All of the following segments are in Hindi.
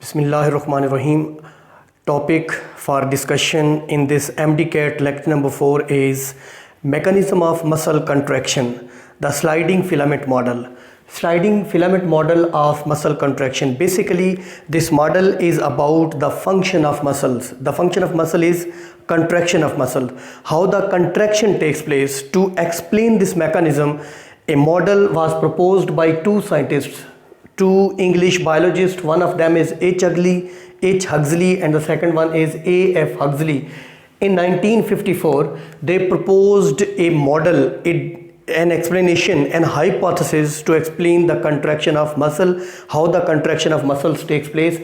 Bismillahirrahmanirrahim. Topic for discussion in this MDCAT lecture number 4 is mechanism of muscle contraction, the sliding filament model. Sliding filament model of muscle contraction. Basically, this model is about the function of muscles. The function of muscle is contraction of muscle. How the contraction takes place. To explain this mechanism, a model was proposed by two scientists, two English biologists. One of them is H. Huxley and the second one is A. F. Huxley. In 1954, they proposed a model, an explanation, an hypothesis to explain the contraction of muscle, how the contraction of muscles takes place,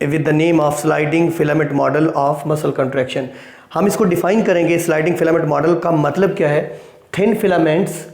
with the name of sliding filament model of muscle contraction. हम इसको डिफाइन करेंगे. स्लाइडिंग फिलामेंट मॉडल का मतलब क्या है? Thin filaments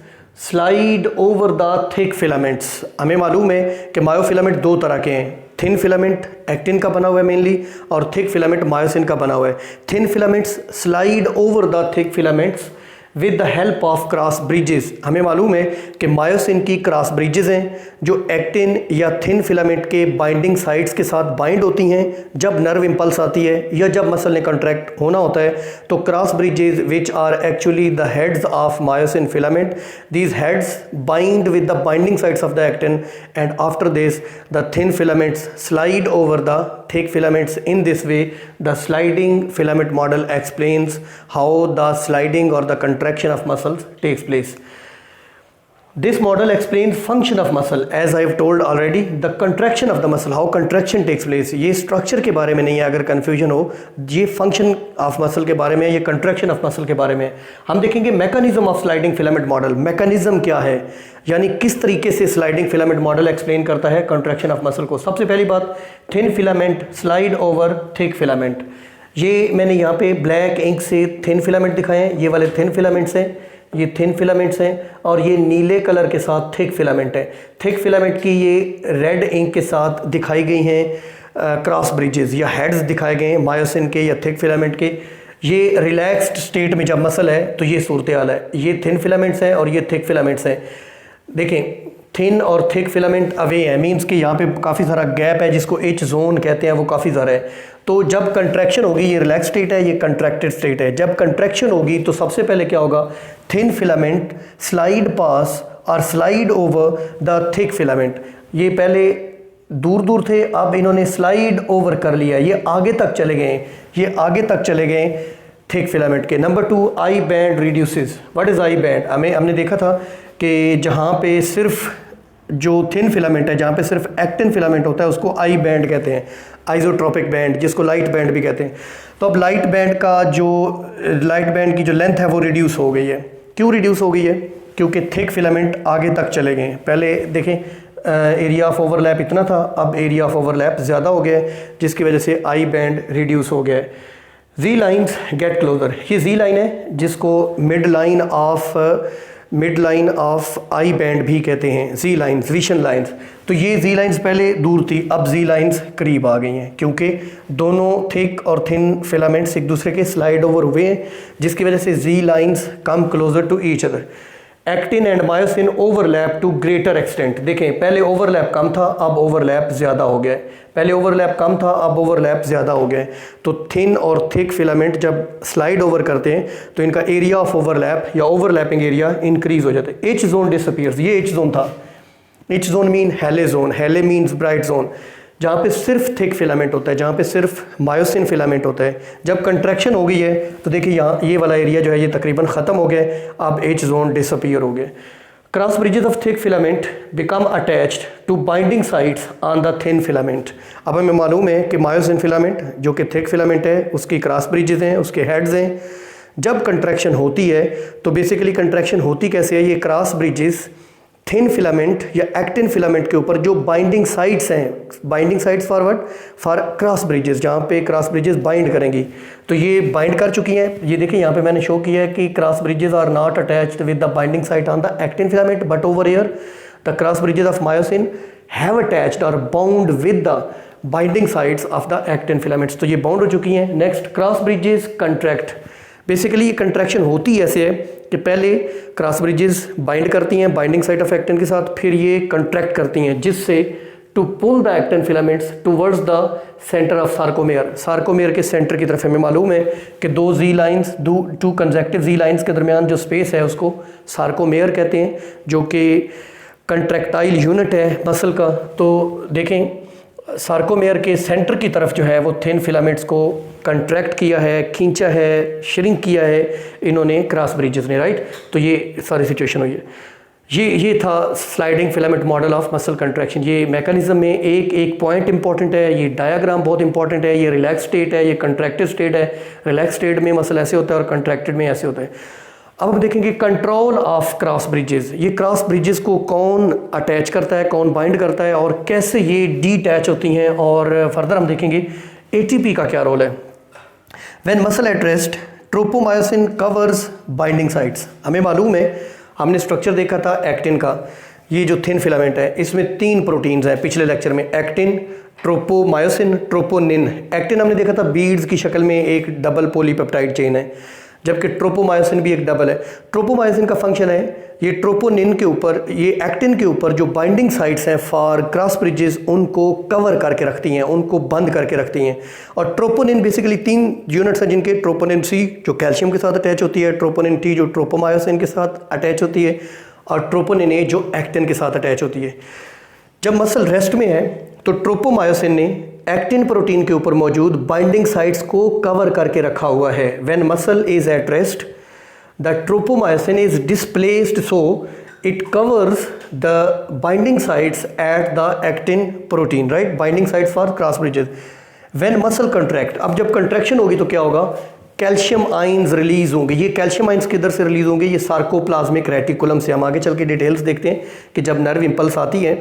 slide over the thick filaments. हमें मालूम है कि मायोफिलामेंट दो तरह के हैं. थिन फिलामेंट एक्टिन का बना हुआ है मेनली, और थिक फिलामेंट मायोसिन का बना हुआ है. Thin filaments slide over the thick filaments with the help of cross bridges. हमें मालूम है कि मायोसिन की क्रॉस ब्रिजेस हैं जो एक्टिन या थिन फिलामेंट के बाइंडिंग साइट्स के साथ बाइंड होती हैं जब नर्व इंपल्स आती है या जब मसल ने कॉन्ट्रैक्ट होना होता है. तो cross bridges which are actually the heads of myosin filament, these heads bind with the binding sites of the actin, and after this the thin filaments slide over the thick filaments. In this way, the sliding filament model explains how the sliding or the contraction of muscles takes place. This model explains function of muscle, as I have told already, the contraction of the muscle, how contraction takes place. ये structure के बारे में नहीं है, अगर confusion हो, ये function of muscle के बारे में, ये contraction of muscle के बारे में. हम देखेंगे mechanism of sliding filament model. mechanism क्या है, यानी किस तरीके से स्लाइडिंग फिलामेंट मॉडल एक्सप्लेन करता है कंट्रैक्शन ऑफ मसल को. सबसे पहली बात, thin filament slide over thick filament. ये मैंने यहाँ पे ब्लैक इंक से थिन फिलामेंट दिखाए हैं. ये वाले थिन फिलामेंट्स हैं, ये थिन फिलामेंट्स हैं, और ये नीले कलर के साथ थिक फिलामेंट है. थिक फिलामेंट की ये रेड इंक के साथ दिखाई गई हैं क्रॉस ब्रिजेस या हेड्स दिखाए गए हैं मायोसिन के या थिक फिलामेंट के. ये रिलैक्स्ड स्टेट में जब मसल है तो ये सूरत हाल है. ये थिन फिलामेंट्स हैं और ये थिक फिलामेंट्स हैं. देखें, थिन और थिक फिलामेंट अवे है, मींस कि यहाँ पे काफ़ी सारा गैप है जिसको एच जोन कहते हैं, वो काफ़ी ज़्यादा है. तो जब कंट्रैक्शन होगी, ये रिलैक्स स्टेट है, ये कंट्रैक्टेड स्टेट है. जब कंट्रैक्शन होगी तो सबसे पहले क्या होगा, थिन फिलामेंट स्लाइड पास और slide over the thick filament. ये पहले दूर दूर थे, अब इन्होंने स्लाइड ओवर कर लिया, ये आगे तक चले गए, ये आगे तक चले गए थिक फिलामेंट के. Number 2, I band reduces. What is I band? हमने देखा था कि जहाँ पे सिर्फ जो थिन फिलामेंट है, जहाँ पे सिर्फ एक्टिन फिलामेंट होता है, उसको आई बैंड कहते हैं, आइसोट्रोपिक बैंड, जिसको लाइट बैंड भी कहते हैं. तो अब लाइट बैंड की जो लेंथ है वो रिड्यूस हो गई है. क्यों रिड्यूस हो गई है? क्योंकि थिक फिलामेंट आगे तक चले गए. पहले देखें एरिया ऑफ ओवरलैप इतना था, अब एरिया ऑफ ओवरलैप ज़्यादा हो गया है, जिसकी वजह से आई बैंड रिड्यूस हो गया है. जी लाइन्स गेट क्लोजर. ये जी लाइन है जिसको mid line of I band भी कहते हैं. जी लाइन्स, विशन लाइन्स. तो ये जी लाइन्स पहले दूर थी, अब जी लाइन्स करीब आ गई हैं, क्योंकि दोनों थिक और थिन फिलामेंट्स एक दूसरे के स्लाइड ओवर हुए हैं, जिसकी वजह से Z lines come closer to each other. Actin and myosin overlap to greater extent. देखें, पहले ओवरलैप कम था, अब ओवरलैप ज़्यादा हो गया. पहले ओवरलैप कम था, अब ओवरलैप ज़्यादा हो गया. तो थिन और थिक फिलामेंट जब स्लाइड ओवर करते हैं तो इनका एरिया ऑफ ओवरलैप या ओवरलैपिंग एरिया इंक्रीज हो जाता है. H zone disappears. ये एच जोन था. एच जोन मीन हेले जोन. हेले मीन्स ब्राइट जोन, जहाँ पे सिर्फ थिक फिलामेंट होता है, जहाँ पे सिर्फ मायोसिन फिलामेंट होता है. जब कंट्रैक्शन हो गई है तो देखिए यहाँ ये वाला एरिया जो है ये तकरीबन ख़त्म हो गया. अब एच जोन डिसअपीयर हो गया. Cross bridges of thick filament become attached to binding sites on the thin filament. अब हमें मालूम है कि मायोसिन फिलामेंट जो कि थिक फिलामेंट है, उसकी क्रॉस ब्रिजेस हैं, उसके हेड्स हैं. जब कंट्रैक्शन होती है तो बेसिकली कंट्रैक्शन होती कैसे है, ये क्रॉस ब्रिजेस थिन फिलामेंट या एक्टिन फिलामेंट के ऊपर जो बाइंडिंग साइट्स हैं, binding sites forward for cross bridges, जहाँ पे क्रॉस ब्रिजेस बाइंड करेंगी, तो ये बाइंड कर चुकी हैं. ये देखिए यहाँ पे मैंने शो किया है कि cross bridges are not attached with the binding site on the actin filament, but over here the cross bridges of myosin have attached और bound with the binding sites of the actin filaments. तो ये बाउंड हो चुकी हैं. Next, cross bridges contract. Basically ये कंट्रैक्शन होती ऐसे है कि पहले क्रॉस ब्रिजेस बाइंड करती हैं बाइंडिंग साइट ऑफ एक्टिन के साथ, फिर ये कंट्रैक्ट करती हैं, जिससे to pull the actin filaments towards the centre of sarcomere. Sarcomere के सेंटर की तरफ हमें मालूम है कि दो Z lines, two consecutive Z lines के दरमियान जो स्पेस है उसको सार्कोमेयर कहते हैं, जो कि कंट्रैक्टाइल यूनिट है मसल का। तो देखें सार्कोमेयर के सेंटर की तरफ जो है वो थिन फिलामेंट्स को कंट्रैक्ट किया है, खींचा है, श्रिंक किया है इन्होंने क्रॉस ब्रिजेस ने, राइट। तो ये सारी सिचुएशन हुई है। ये था sliding filament model of muscle contraction. ये मैकेनिज्म में एक पॉइंट इंपॉर्टेंट है, ये डायग्राम बहुत इंपॉर्टेंट है। ये रिलैक्स स्टेट है, ये कंट्रैक्टेड स्टेट है। रिलैक्स स्टेट में मसल ऐसे होता है और कंट्रैक्टेड में ऐसे होता है। अब हम देखेंगे कंट्रोल ऑफ क्रॉस ब्रिजेस। ये क्रॉस ब्रिजेस को कौन अटैच करता है, कौन बाइंड करता है और कैसे ये डीटैच होती हैं, और फर्दर हम देखेंगे एटीपी का क्या रोल है। When muscle at rest tropomyosin covers binding sites. हमें मालूम है, हमने स्ट्रक्चर देखा था एक्टिन का। ये जो थिन फिलामेंट है इसमें 3 प्रोटीन्स हैं पिछले लेक्चर में, एक्टिन, ट्रोपोमायोसिन, ट्रोपोनिन। एक्टिन हमने देखा था बीड्स की शक्ल में एक डबल पॉलीपेप्टाइड चेन है, जबकि ट्रोपोमायोसिन भी एक डबल है। ट्रोपोमायोसिन का फंक्शन है ये ट्रोपोनिन के ऊपर, ये एक्टिन के ऊपर जो बाइंडिंग साइट्स हैं फॉर क्रॉस ब्रिजेस उनको कवर करके रखती हैं, उनको बंद करके रखती हैं। और ट्रोपोनिन बेसिकली 3 यूनिट्स हैं जिनके, ट्रोपोनिन सी जो कैल्शियम के साथ अटैच होती है, ट्रोपोनिन टी जो ट्रोपोमायोसिन के साथ अटैच होती है, और ट्रोपोनिन ए जो एक्टिन के साथ अटैच होती है। जब मसल रेस्ट में है तो ट्रोपोमायोसिन ने एक्टिन प्रोटीन के ऊपर मौजूद बाइंडिंग साइट्स को कवर करके रखा हुआ है। When muscle is at rest the tropomyosin is displaced so it covers the binding sites at the actin protein, right, binding sites for cross bridges. When muscle contract, अब जब कंट्रैक्शन होगी तो क्या होगा, कैल्शियम आइंस रिलीज होंगे। ये कैल्शियम आइंस किधर से रिलीज होंगे, ये सार्कोप्लाज्मिक रेटिकुलम से। हम आगे चल के डिटेल्स देखते हैं कि जब नर्व इंपल्स आती है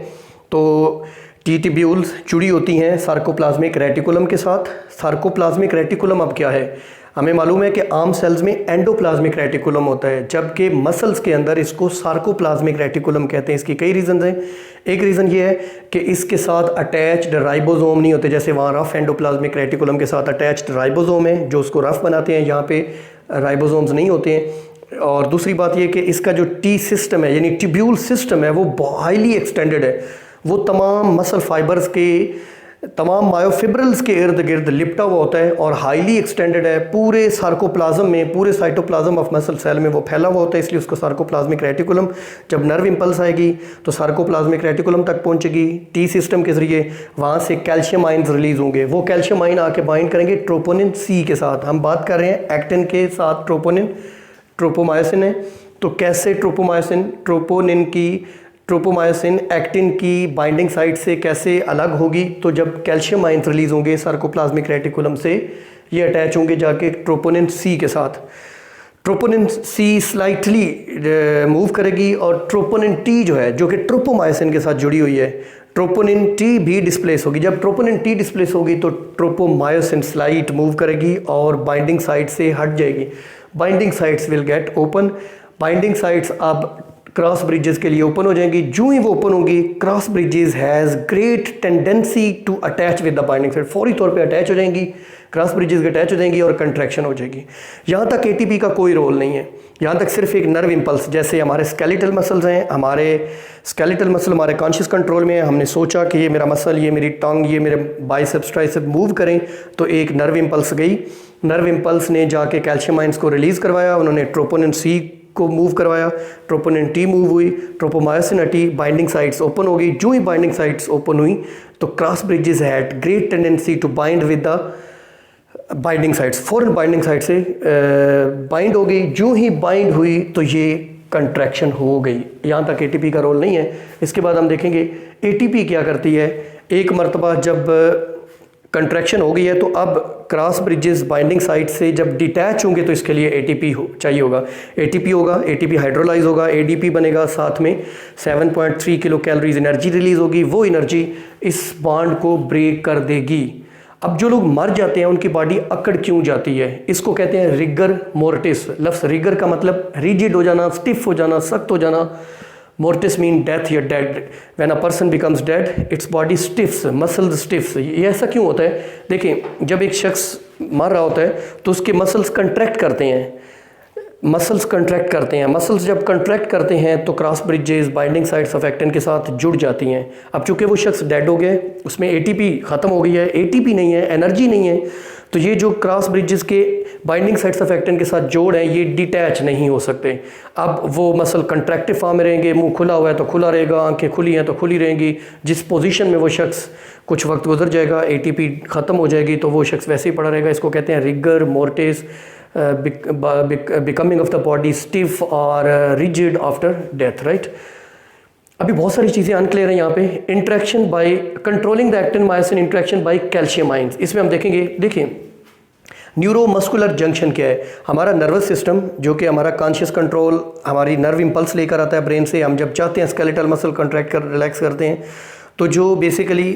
तो टी ट्यूब्यूल्स जुड़ी होती हैं सार्कोप्लाज्मिक रेटिकुलम के साथ। सार्कोप्लाज्मिक रेटिकुलम अब क्या है, हमें मालूम है कि आम सेल्स में एंडोप्लाज्मिक रेटिकुलम होता है, जबकि मसल्स के अंदर इसको सार्कोप्लाज्मिक रेटिकुलम कहते हैं। इसकी कई रीज़न हैं। एक रीज़न ये है कि इसके साथ अटैच्ड राइबोसोम नहीं होते, जैसे वहाँ रफ एंडोप्लाज्मिक रेटिकुलम के साथ अटैच्ड राइबोसोम है जो उसको रफ बनाते हैं, यहाँ पे राइबोसोम्स नहीं होते हैं। और दूसरी बात ये कि इसका जो टी सिस्टम है यानी ट्यूब्यूल सिस्टम है वो हाईली एक्सटेंडेड है। वो तमाम मसल फाइबर्स के, तमाम मायोफिब्रल्स के इर्द गिर्द लिपटा हुआ होता है और हाईली एक्सटेंडेड है। पूरे सार्कोप्लाज्म में, पूरे साइटोप्लाज्म ऑफ मसल सेल में वो फैला हुआ होता है, इसलिए उसको सार्कोप्लाज्मिक रेटिकुलम। जब नर्व इंपल्स आएगी तो सार्कोप्लाज्मिक रेटिकुलम तक पहुंचेगी टी सिस्टम के जरिए, वहाँ से कैल्शियम आइंस रिलीज होंगे। वो कैल्शियम आइन आके बाइंड करेंगे ट्रोपोनिन सी के साथ। हम बात कर रहे हैं एक्टिन के साथ ट्रोपोनिन, ट्रोपोमायोसिन है। तो कैसे ट्रोपोमायोसिन एक्टिन की बाइंडिंग साइट से कैसे अलग होगी, तो जब कैल्शियम आइंस रिलीज होंगे सार्कोप्लाज्मिक रेटिकुलम से, ये अटैच होंगे जाके ट्रोपोनिन सी के साथ। ट्रोपोनिन सी स्लाइटली मूव करेगी और ट्रोपोनिन टी जो है, जो कि ट्रोपोमायोसिन के साथ जुड़ी हुई है, ट्रोपोनिन टी भी डिस्प्लेस होगी। जब ट्रोपोनिन टी डिस्प्लेस होगी तो ट्रोपोमायोसिन स्लाइट मूव करेगी और बाइंडिंग साइट से हट जाएगी। Binding sites will get open. Binding sites अब क्रॉस ब्रिजेस के लिए ओपन हो जाएंगी। जो ही वो ओपन होगी, cross bridges has great tendency to attach with the binding site. फौरी तौर पे अटैच हो जाएंगी, क्रॉस ब्रिजेस अटैच हो जाएंगी और कंट्रैक्शन हो जाएगी। यहाँ तक एटीपी का कोई रोल नहीं है, यहाँ तक सिर्फ एक नर्व इंपल्स। जैसे हमारे स्केलेटल मसल्स हैं, हमारे स्केलेटल मसल हमारे कॉन्शियस कंट्रोल में है। हमने सोचा कि ये मेरा मसल, ये मेरी टंग, ये मेरे बाइसेप्स ट्राइसेप्स मूव करें, तो एक नर्व इंपल्स गई। नर्व इंपल्स ने जाके कैल्शियम आइंस को रिलीज़ करवाया, उन्होंने ट्रोपोनिन सी को मूव करवाया, ट्रोपोनिन टी मूव हुई, ट्रोपोमायोसिन हटी, बाइंडिंग साइट्स ओपन हो गई। जो ही बाइंडिंग साइट्स ओपन हुई तो cross bridges had great tendency to bind with the binding sites. फॉरन बाइंडिंग साइट से बाइंड हो गई। जो ही बाइंड हुई तो ये कंट्रैक्शन हो गई। यहाँ तक एटीपी का रोल नहीं है। इसके बाद हम देखेंगे एटीपी क्या करती है। एक मरतबा जब कंट्रैक्शन हो गई है तो अब क्रॉस ब्रिजेस बाइंडिंग साइट से जब डिटैच होंगे तो इसके लिए एटीपी चाहिए होगा। एटीपी होगा, एटीपी हाइड्रोलाइज होगा, एडीपी बनेगा, साथ में 7.3 किलो कैलोरीज एनर्जी रिलीज होगी। वो एनर्जी इस बॉन्ड को ब्रेक कर देगी। अब जो लोग मर जाते हैं उनकी बॉडी अकड़ क्यों जाती है, इसको कहते हैं रिगर मोर्टिस। लफ्ज़ रिगर का मतलब रिजिड हो जाना, स्टिफ हो जाना, सख्त हो जाना। मोर्टिस मीन डेथ या dead. When a person becomes dead its body stiffs, muscles stiffs. ये ऐसा क्यों होता है? देखें, जब एक शख्स मर रहा होता है तो उसके मसल्स कंट्रैक्ट करते हैं, मसल्स कंट्रैक्ट करते हैं। मसल्स जब कंट्रैक्ट करते हैं तो cross bridges binding sites of actin के साथ जुड़ जाती हैं। अब चूंकि वो शख्स डेड हो गए, उसमें एटीपी ख़त्म हो गई है, एटीपी नहीं है, एनर्जी नहीं है, तो ये जो क्रॉस ब्रिजेस के बाइंडिंग साइट्स ऑफ एक्टिन के साथ जोड़ हैं ये डिटैच नहीं हो सकते। अब वो मसल कंट्रैक्टिव फॉर्म में रहेंगे, मुंह खुला हुआ है तो खुला रहेगा, आंखें खुली हैं तो खुली रहेंगी। जिस पोजीशन में वो शख्स कुछ वक्त गुजर जाएगा, एटीपी ख़त्म हो जाएगी तो वो शख्स वैसे ही पड़ा रहेगा। इसको कहते हैं rigor mortis, becoming of the body stiff और रिजिड आफ्टर डेथ, राइट। अभी बहुत सारी चीज़ें अनक्लियर हैं यहाँ पे। Interaction by controlling the actin myosin interaction by calcium ions, इसमें हम देखेंगे। देखिए न्यूरोमस्कुलर जंक्शन क्या है? हमारा नर्वस सिस्टम जो कि हमारा कॉन्शियस कंट्रोल, हमारी नर्व इंपल्स लेकर आता है ब्रेन से। हम जब चाहते हैं स्केलेटल मसल कंट्रैक्ट कर रिलैक्स करते हैं, तो जो बेसिकली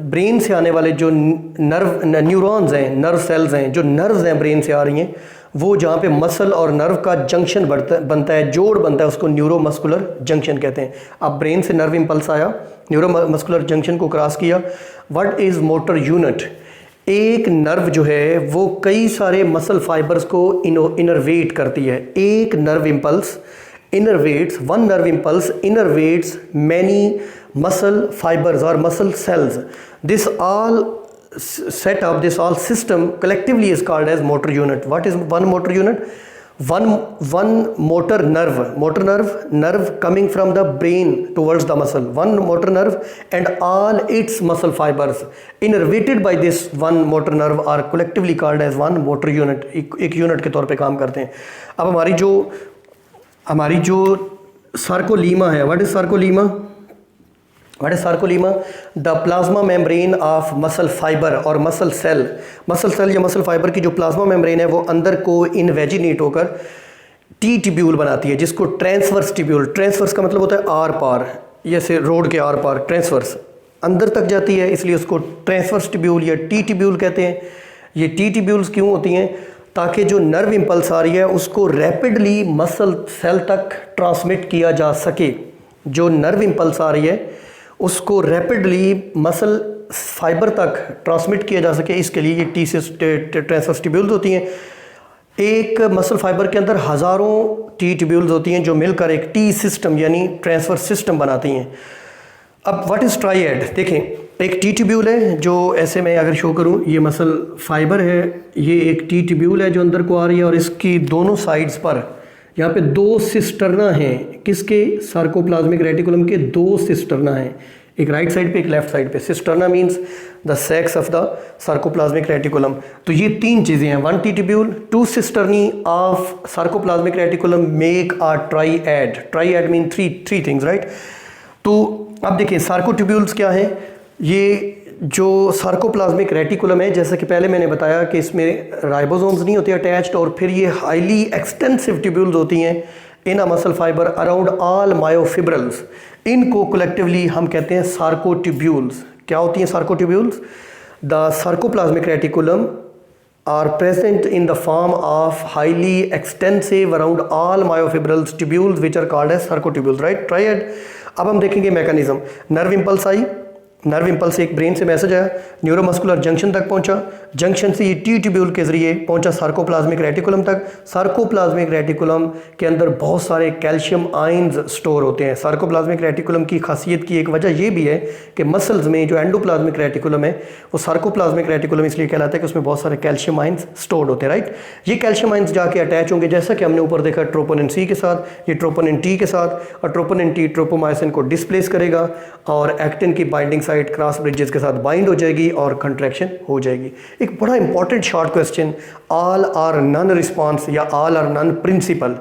ब्रेन से आने वाले जो न्यूरॉन्स हैं, नर्व सेल्स हैं, जो नर्व्स हैं ब्रेन से आ रही हैं, वो जहाँ पे मसल और नर्व का जंक्शन बनता है, जोड़ बनता है, उसको न्यूरोमस्कुलर जंक्शन कहते हैं। अब ब्रेन से नर्व इंपल्स आया, न्यूरोमस्कुलर जंक्शन को क्रॉस किया। What is motor unit? एक नर्व जो है वो कई सारे मसल फाइबर्स को इनरवेट करती है। एक nerve impulse innervates, one nerve impulse innervates many muscle fibers or muscle cells. This all setup, this all system collectively is called as motor unit. What is one motor unit? One motor nerve coming from the brain towards the muscle. One motor nerve and all its muscle fibers innervated by this one motor nerve are collectively called as one motor unit. एक यूनिट के तौर पे काम करते हैं। अब हमारी जो सार्कोलीमा है, what is सार्कोलीमा? What is sarcolemma? The plasma membrane of muscle fiber और muscle cell या muscle fiber की जो plasma membrane है वो अंदर को इनवेजिनेट होकर टी ट्यूब्यूल बनाती है, जिसको ट्रांसवर्स ट्यूब्यूल, ट्रांसवर्स का मतलब होता है आर पार, जैसे रोड के आर पार ट्रांसवर्स अंदर तक जाती है, इसलिए उसको ट्रांसवर्स ट्यूब्यूल या टी ट्यूब्यूल कहते हैं। ये टी ट्यूब्यूल्स क्यों होती हैं? ताकि जो नर्व इंपल्स आ रही है उसको रैपिडली मसल सेल तक ट्रांसमिट किया जा सके। जो नर्व इंपल्स आ रही है उसको रैपिडली मसल फाइबर तक ट्रांसमिट किया जा सके, इसके लिए ये टी ट्रांसवर्स ट्यूब्यूल्स होती हैं। एक मसल फाइबर के अंदर हज़ारों टी ट्यूब्यूल्स होती हैं जो मिलकर एक टी सिस्टम यानी ट्रांसवर्स सिस्टम बनाती हैं। अब व्हाट इज़ ट्राइएड? देखें, एक टी ट्यूब्यूल है जो ऐसे मैं अगर शो करूं, ये मसल फाइबर है, ये एक टी ट्यूब्यूल है जो अंदर को आ रही है और इसकी दोनों साइड्स पर यहाँ पे दो सिस्टर्ना हैं। किसके? सार्कोप्लाज्मिक रेटिकुलम के दो सिस्टर्ना हैं, एक राइट साइड पे एक लेफ्ट साइड पे। Cisterna means the sacs of the sarcoplasmic reticulum. तो ये तीन चीज़ें हैं, one T tubule, two cisternae of sarcoplasmic reticulum make a triad. Triad mean three things, right. तो अब देखिए सार्कोट्यूब्यूल्स क्या है। ये जो सार्कोप्लाज्मिक रेटिकुलम है, जैसा कि पहले मैंने बताया कि इसमें राइबोसोम्स नहीं होते अटैच्ड, और फिर ये हाईली एक्सटेंसिव ट्यूब्यूल्स होती हैं in a muscle fibre around all myofibrils. इनको कलेक्टिवली हम कहते हैं सार्कोट्यूब्यूल्स। क्या होती हैं sarcotubules? The sarcoplasmic reticulum are present in the form of highly extensive around all myofibrils tubules which are called as sarcotubules, right. Triad. अब हम देखेंगे mechanism. Nerve impulse I, nerve impulse से एक ब्रेन से मैसेज आया, न्यूरोमस्कुलर जंक्शन तक पहुंचा, जंक्शन से ये टी ट्यूब्यूल के जरिए पहुंचा सार्कोप्लाज्मिक रेटिकुलम तक। सार्कोप्लाज्मिक रेटिकुलम के अंदर बहुत सारे कैल्शियम आयंस स्टोर होते हैं। सार्कोप्लाज्मिक रेटिकुलम की खासियत की एक वजह यह भी है कि मसल्स में जो एंडोप्लाज्मिक रेटिकुलम है वो सार्कोप्लाज्मिक रेटिकुलम इसलिए कहलाता है कि उसमें बहुत सारे कैल्शियम आयंस स्टोर्ड होते हैं, राइट। ये कैल्शियम आयंस जाके अटैच होंगे, जैसा कि हमने ऊपर देखा, ट्रोपोनिन सी के साथ, ये ट्रोपोनिन टी के साथ, और ट्रोपोनिन टी ट्रोपोमायोसिन को डिस्प्लेस करेगा और एक्टिन की बाइंडिंग साइट क्रॉस ब्रिजेस के साथ बाइंड हो जाएगी और कंट्रैक्शन हो जाएगी। एक बड़ा important short question, all or none response या all or none principle.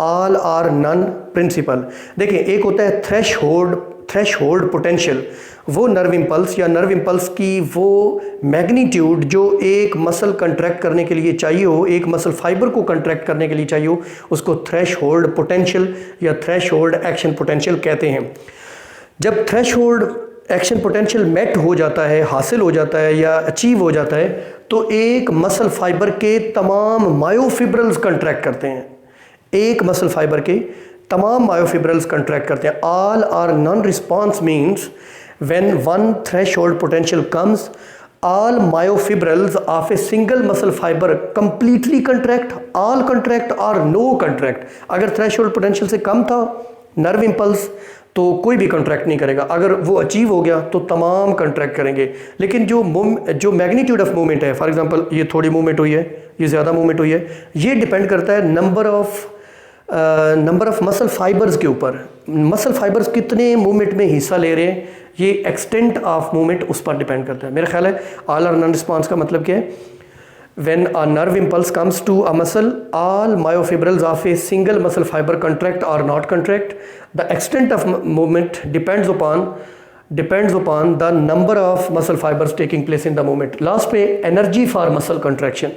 All or none principle. देखिए, एक होता है थ्रेशहोल्ड पोटेंशियल, वो नर्व इंपल्स या नर्व इंपल्स की वो मैग्नीट्यूड जो एक मसल कंट्रैक्ट करने के लिए चाहिए हो, एक मसल फाइबर को कंट्रैक्ट करने के लिए चाहिए हो, उसको थ्रेशहोल्ड पोटेंशियल या थ्रेशहोल्ड एक्शन पोटेंशियल कहते हैं। जब थ्रेशहोल्ड एक्शन पोटेंशियल मेट हो जाता है, हासिल हो जाता है या अचीव हो जाता है, तो एक मसल फाइबर के तमाम मायोफिब्रल्स कंट्रैक्ट करते हैं। एक मसल फाइबर के तमाम मायोफिब्रल्स कंट्रैक्ट करते हैं। All or none response means when one threshold potential comes, all myofibrils of a single muscle fiber completely contract, all contract or no contract. अगर थ्रेशोल्ड पोटेंशियल से कम था नर्व इम्पल्स तो कोई भी कंट्रैक्ट नहीं करेगा, अगर वो अचीव हो गया तो तमाम कंट्रैक्ट करेंगे। लेकिन जो मैग्नीट्यूड ऑफ मूवमेंट है, फॉर एग्जांपल ये थोड़ी मूवमेंट हुई है, ये ज़्यादा मूवमेंट हुई है, ये डिपेंड करता है नंबर ऑफ मसल फाइबर्स के ऊपर। मसल फाइबर्स कितने मूवमेंट में हिस्सा ले रहे हैं, ये एक्सटेंट ऑफ मूवमेंट उस पर डिपेंड करता है। मेरा ख्याल है ऑल और नॉन रिस्पॉन्स का मतलब क्या है, when a nerve impulse comes to a muscle, all myofibrils of a single muscle fiber contract or not contract. The extent of movement depends upon the number of muscle fibers taking place in the movement. Last पे energy for muscle contraction.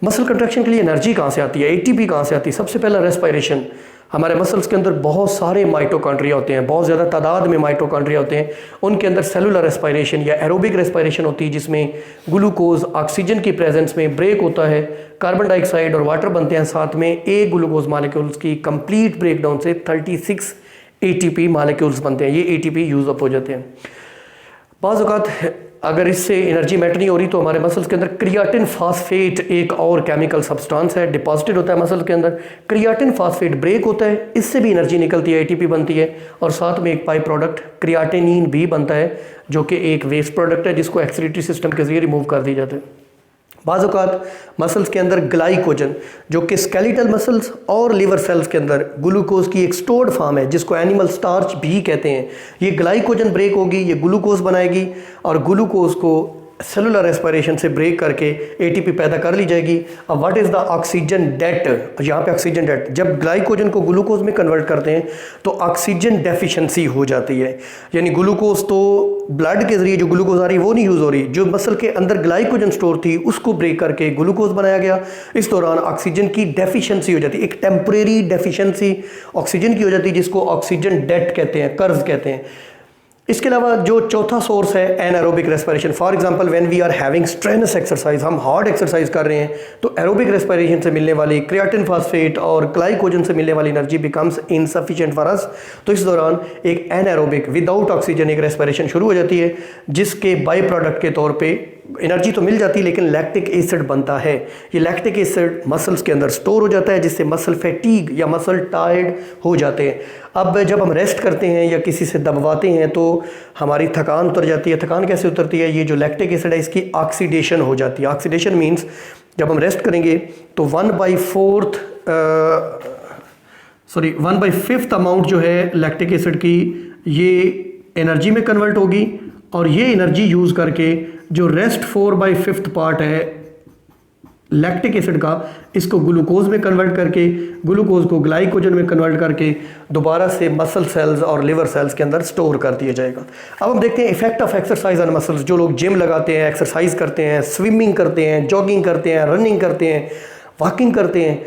Muscle contraction के लिए एनर्जी कहाँ से आती है, एटीपी कहाँ से आती है? सबसे पहला रेस्पिरेशन। हमारे मसल्स के अंदर बहुत सारे माइटोकॉन्ड्रिया होते हैं, बहुत ज़्यादा तादाद में माइटोकॉन्ड्रिया होते हैं। उनके अंदर सेलुलर रेस्पिरेशन या एरोबिक रेस्पिरेशन होती है, जिसमें ग्लूकोज ऑक्सीजन की प्रेजेंस में ब्रेक होता है, कार्बन डाइऑक्साइड और वाटर बनते हैं, साथ में एक ग्लूकोज मालिक्यूल्स की कंप्लीट ब्रेकडाउन से 36 एटीपी मालिक्यूल्स बनते हैं। ये एटीपी यूज़ अप हो जाते हैं। बाज़ औक़ात अगर इससे एनर्जी मैटर नहीं हो रही तो हमारे मसल्स के अंदर क्रियाटिन फास्फेट एक और केमिकल सब्सटेंस है, डिपॉजिटेड होता है मसल के अंदर। क्रियाटिन फास्फेट ब्रेक होता है, इससे भी एनर्जी निकलती है, एटीपी बनती है, और साथ में एक बाई प्रोडक्ट क्रियाटिनिन भी बनता है, जो कि एक वेस्ट प्रोडक्ट है जिसको एक्सक्रीटरी सिस्टम के जरिए रिमूव कर दी जाता है। बाज़ औक़ात मसल्स के अंदर ग्लाइकोजन, जो कि स्केलेटल मसल्स और लिवर सेल्स के अंदर ग्लूकोज की एक स्टोर्ड फॉर्म है, जिसको एनिमल स्टार्च भी कहते हैं। ये ग्लाइकोजन ब्रेक होगी, ये ग्लूकोज बनाएगी और ग्लूकोज को सेलुलर रेस्पिरेशन से ब्रेक करके एटीपी पैदा कर ली जाएगी। अब what is the oxygen debt? यहाँ पे ऑक्सीजन डेट, जब ग्लाइकोजन को ग्लूकोज में कन्वर्ट करते हैं तो ऑक्सीजन डेफिशिएंसी हो जाती है, यानी ग्लूकोज तो ब्लड के जरिए जो ग्लूकोज आ रही है वो नहीं यूज़ हो रही, जो मसल के अंदर ग्लाइकोजन स्टोर थी उसको ब्रेक करके ग्लूकोज बनाया गया। इस दौरान ऑक्सीजन की डेफिशिएंसी हो जाती है, एक टेम्परेरी डेफिशिएंसी ऑक्सीजन की हो जाती है, जिसको ऑक्सीजन डेट कहते हैं, कर्ज कहते हैं। इसके अलावा जो चौथा सोर्स है anaerobic respiration. For example when we are having strenuous exercise, हम हार्ड एक्सरसाइज कर रहे हैं तो एरोबिक रेस्पिरेशन से मिलने वाली क्रियाटिन फास्फेट और ग्लाइकोजन से मिलने वाली energy becomes insufficient for us. तो इस दौरान एक एनारोबिक विदाउट ऑक्सीजन एक रेस्पिरेशन शुरू हो जाती है, जिसके बाई प्रोडक्ट के तौर पे एनर्जी तो मिल जाती है लेकिन लैक्टिक एसिड बनता है। ये लैक्टिक एसिड मसल्स के अंदर स्टोर हो जाता है, जिससे मसल फैटीग या मसल टायर्ड हो जाते हैं। अब जब हम रेस्ट करते हैं या किसी से दबवाते हैं तो हमारी थकान उतर जाती है। थकान कैसे उतरती है? ये जो लैक्टिक एसिड है इसकी ऑक्सीडेशन हो जाती है। ऑक्सीडेशन मीन्स जब हम रेस्ट करेंगे तो 1/5 अमाउंट जो है लैक्टिक एसिड की ये एनर्जी में कन्वर्ट होगी, और ये एनर्जी यूज़ करके जो रेस्ट 4/5 पार्ट है लैक्टिक एसिड का, इसको ग्लूकोज में कन्वर्ट करके ग्लूकोज को ग्लाइकोजन में कन्वर्ट करके दोबारा से मसल सेल्स और लिवर सेल्स के अंदर स्टोर कर दिया जाएगा। अब हम देखते हैं effect of exercise on muscles. जो लोग जिम लगाते हैं, एक्सरसाइज करते हैं, स्विमिंग करते हैं, जॉगिंग करते हैं, रनिंग करते हैं, वॉकिंग करते हैं,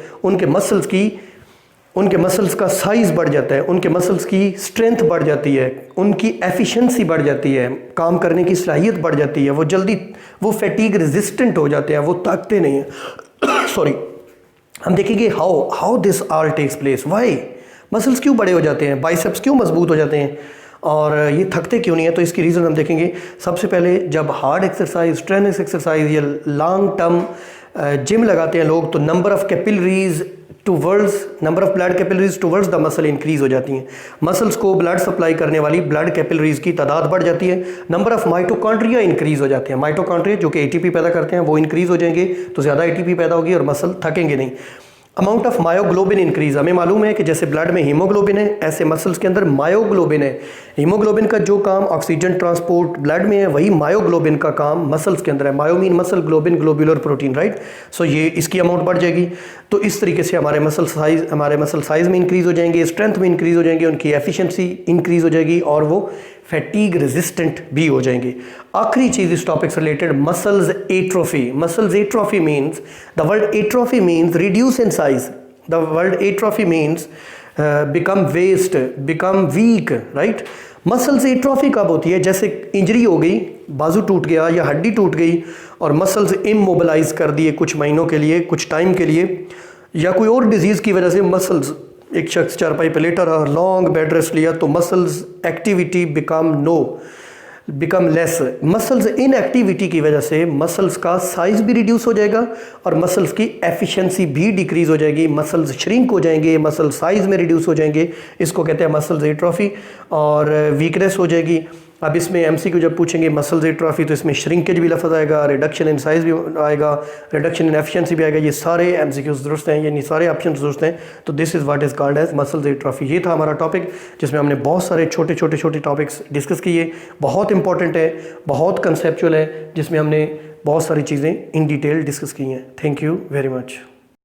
उनके मसल्स का साइज़ बढ़ जाता है, उनके मसल्स की स्ट्रेंथ बढ़ जाती है, उनकी एफिशिएंसी बढ़ जाती है, काम करने की सलाहियत बढ़ जाती है, वो फैटीग रेजिस्टेंट हो जाते हैं, वो ताकते नहीं हैं। सॉरी। हम देखेंगे how this all takes place. Why muscles क्यों बड़े हो जाते हैं, बाइसेप्स क्यों मजबूत हो जाते हैं और ये थकते क्यों नहीं है? तो इसकी रीज़न हम देखेंगे। सबसे पहले जब हार्ड एक्सरसाइज, स्ट्रेनस एक्सरसाइज या लॉन्ग टर्म जिम लगाते हैं लोग, तो number of blood capillaries towards the muscle increase हो जाती हैं। मसल्स को ब्लड सप्लाई करने वाली ब्लड कैपिलरीज की तादाद बढ़ जाती है। नंबर ऑफ माइटोकॉन्ड्रिया इंक्रीज हो जाते हैं। माइटोकॉन्ड्रिया जो कि एटीपी पैदा करते हैं वो इंक्रीज हो जाएंगे, तो ज़्यादा एटीपी पैदा होगी और मसल थकेंगे नहीं। Amount of myoglobin increase. हमें मालूम है कि जैसे ब्लड में हीमोग्लोबिन है, ऐसे मसल्स के अंदर मायोग्लोबिन है। हीमोग्लोबिन का जो काम ऑक्सीजन ट्रांसपोर्ट ब्लड में है, वही मायोग्लोबिन का काम मसल्स के अंदर है। Myo mean muscle, globin globular protein, right. So ये इसकी अमाउंट बढ़ जाएगी। तो इस तरीके से हमारे मसल साइज में इंक्रीज हो जाएंगे, स्ट्रेंथ में इंक्रीज हो जाएंगे, उनकी एफिशिएंसी इंक्रीज हो जाएगी और वो फैटीग रेजिस्टेंट भी हो जाएंगे। आखिरी चीज़ इस टॉपिक से related, muscles atrophy. Muscles atrophy means, the word atrophy means reduce in size. The word atrophy means become waste, become weak, right. Muscles atrophy कब होती है? जैसे इंजरी हो गई, बाजू टूट गया या हड्डी टूट गई और मसल्स इमोबिलाइज कर दिए कुछ महीनों के लिए, कुछ टाइम के लिए, या कोई और डिजीज़ की वजह से मसल्स, एक शख्स चारपाई पे लेटा रहा, लॉन्ग बेड रेस्ट लिया, तो muscles activity become no, become less, muscles inactivity की वजह से मसल्स का साइज भी रिड्यूस हो जाएगा और मसल्स की एफिशिएंसी भी डिक्रीज हो जाएगी, मसल्स श्रिंक हो जाएंगे, मसल साइज में रिड्यूस हो जाएंगे, इसको कहते हैं मसल्स एट्रोफी, और वीकनेस हो जाएगी। अब इसमें एमसीक्यू जब पूछेंगे मसल्स एट्रोफी तो इसमें श्रिंकेज भी लफ्ज़ आएगा, रिडक्शन इन साइज भी आएगा, रिडक्शन इन एफिशिएंसी भी आएगा। ये सारे एमसीक्यूज दुरुस्त हैं, यानी सारे ऑप्शन दुरुस्त हैं। तो this is what is called as muscles atrophy. ये था हमारा टॉपिक जिसमें हमने बहुत सारे छोटे छोटे टॉपिक्स डिस्कस किए। बहुत इंपॉर्टेंट है, बहुत कंसेप्चुअल है, जिसमें हमने बहुत सारी चीज़ें इन डिटेल डिस्कस की हैं। Thank you very much.